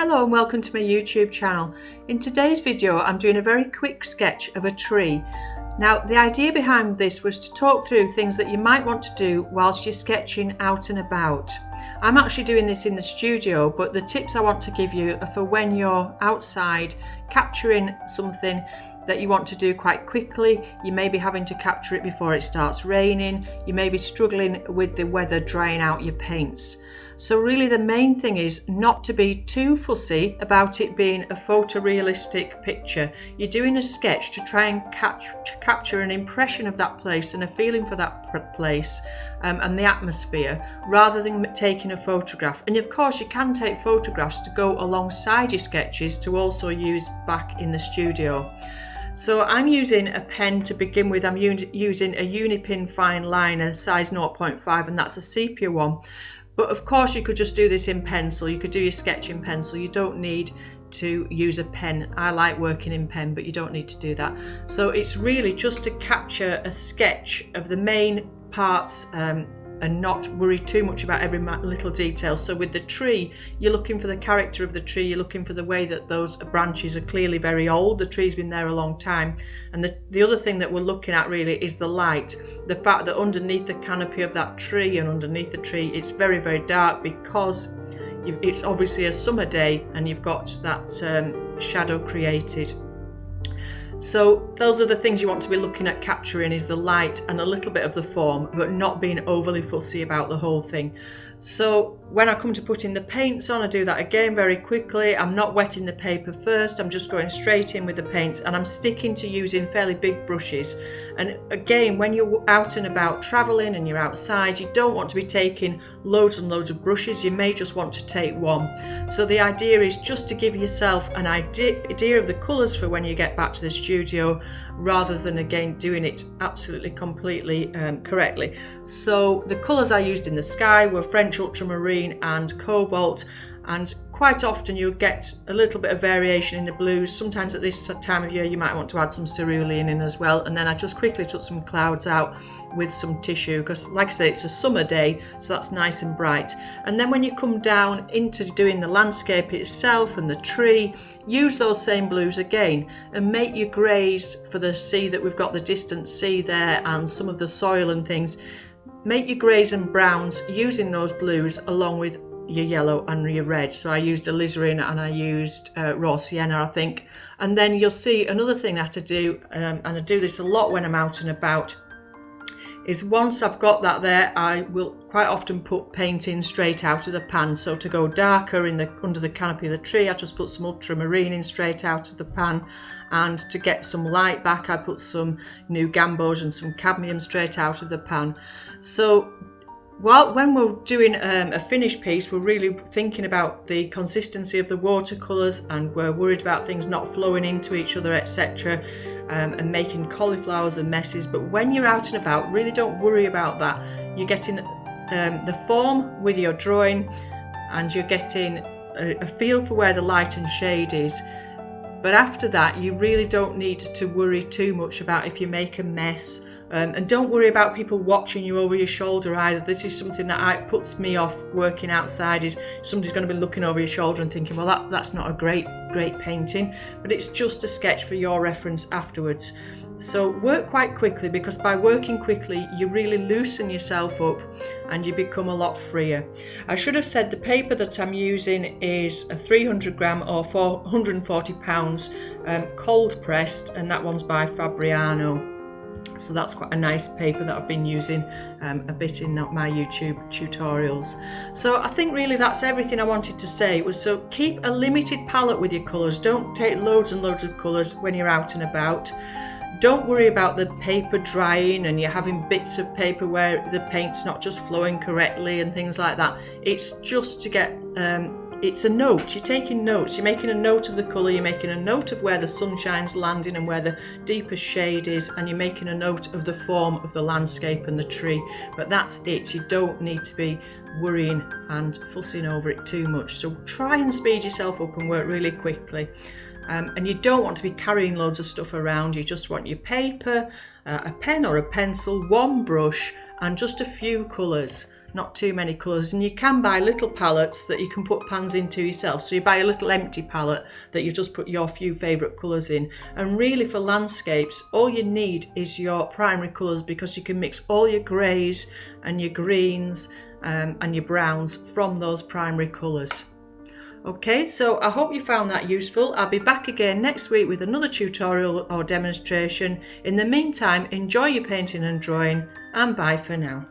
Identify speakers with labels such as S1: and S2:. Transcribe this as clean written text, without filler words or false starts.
S1: Hello and welcome to my YouTube channel. In today's video I'm doing a very quick sketch of a tree. Now the idea behind this was to talk through things that you might want to do whilst you're sketching out and about. I'm actually doing this in the studio, but the tips I want to give you are for when you're outside capturing something that you want to do quite quickly. You may be having to capture it before it starts raining. You may be struggling with the weather drying out your paints. So really the main thing is not to be too fussy about it being a photorealistic picture. You're doing a sketch to try and capture an impression of that place and a feeling for that place and the atmosphere, rather than taking a photograph. And of course you can take photographs to go alongside your sketches to also use back in the studio. So I'm using a pen to begin with. I'm using a Unipin fine liner size 0.5, and that's a sepia one. But of course you could just do this in pencil. You could do your sketch in pencil. You don't need to use a pen. I like working in pen, but you don't need to do that. So it's really just to capture a sketch of the main parts and not worry too much about every little detail. So with the tree, you're looking for the character of the tree, you're looking for the way that those branches are clearly very old, the tree's been there a long time. And the other thing that we're looking at really is the light, the fact that underneath the canopy of that tree and underneath the tree it's very, very dark, because it's obviously a summer day and you've got that shadow created. So those are the things you want to be looking at capturing, is the light and a little bit of the form, but not being overly fussy about the whole thing. So when I come to putting the paints on, I do that again very quickly. I'm not wetting the paper first, I'm just going straight in with the paints, and I'm sticking to using fairly big brushes. And again, when you're out and about traveling and you're outside, you don't want to be taking loads and loads of brushes. You may just want to take one. So the idea is just to give yourself an idea of the colours for when you get back to the studio, rather than again doing it absolutely completely correctly. So the colours I used in the sky were French ultramarine and cobalt, and quite often you'll get a little bit of variation in the blues. Sometimes at this time of year you might want to add some cerulean in as well. And then I just quickly took some clouds out with some tissue, because like I say, it's a summer day, so that's nice and bright. And then when you come down into doing the landscape itself and the tree, use those same blues again and make your greys for the sea, that we've got the distant sea there and some of the soil and things. Make your greys and browns using those blues along with your yellow and your red. So I used alizarin and I used raw sienna, I think. And then you'll see another thing that I do, and I do this a lot when I'm out and about, is once I've got that there, I will quite often put paint in straight out of the pan. So to go darker under the canopy of the tree, I just put some ultramarine in straight out of the pan, and to get some light back, I put some new gambos and some cadmium straight out of the pan. So when we're doing a finished piece, we're really thinking about the consistency of the watercolours, and we're worried about things not flowing into each other, etc., and making cauliflowers and messes. But when you're out and about, really don't worry about that. You're getting the form with your drawing, and you're getting a feel for where the light and shade is. But after that, you really don't need to worry too much about if you make a mess. And don't worry about people watching you over your shoulder either. This is something that puts me off working outside, is somebody's going to be looking over your shoulder and thinking, well, that's not a great painting. But it's just a sketch for your reference afterwards. So work quite quickly, because by working quickly you really loosen yourself up and you become a lot freer. I should have said the paper that I'm using is a 300 gram or 440 pounds cold pressed, and that one's by Fabriano. So that's quite a nice paper that I've been using a bit in my YouTube tutorials. So I think really that's everything I wanted to say. So keep a limited palette with your colours. Don't take loads and loads of colours when you're out and about. Don't worry about the paper drying and you're having bits of paper where the paint's not just flowing correctly and things like that. It's just to get it's a note. You're taking notes. You're making a note of the colour, you're making a note of where the sunshine's landing and where the deepest shade is, and you're making a note of the form of the landscape and the tree. But that's it. You don't need to be worrying and fussing over it too much. So try and speed yourself up and work really quickly. And you don't want to be carrying loads of stuff around. You just want your paper, a pen or a pencil, one brush, and just a few colours. not too many colours, and you can buy little palettes that you can put pans into yourself. So you buy a little empty palette that you just put your few favourite colours in, and really for landscapes all you need is your primary colours, because you can mix all your greys and your greens and your browns from those primary colours. Okay, so I hope you found that useful. I'll be back again next week with another tutorial or demonstration. In the meantime, enjoy your painting and drawing, and bye for now.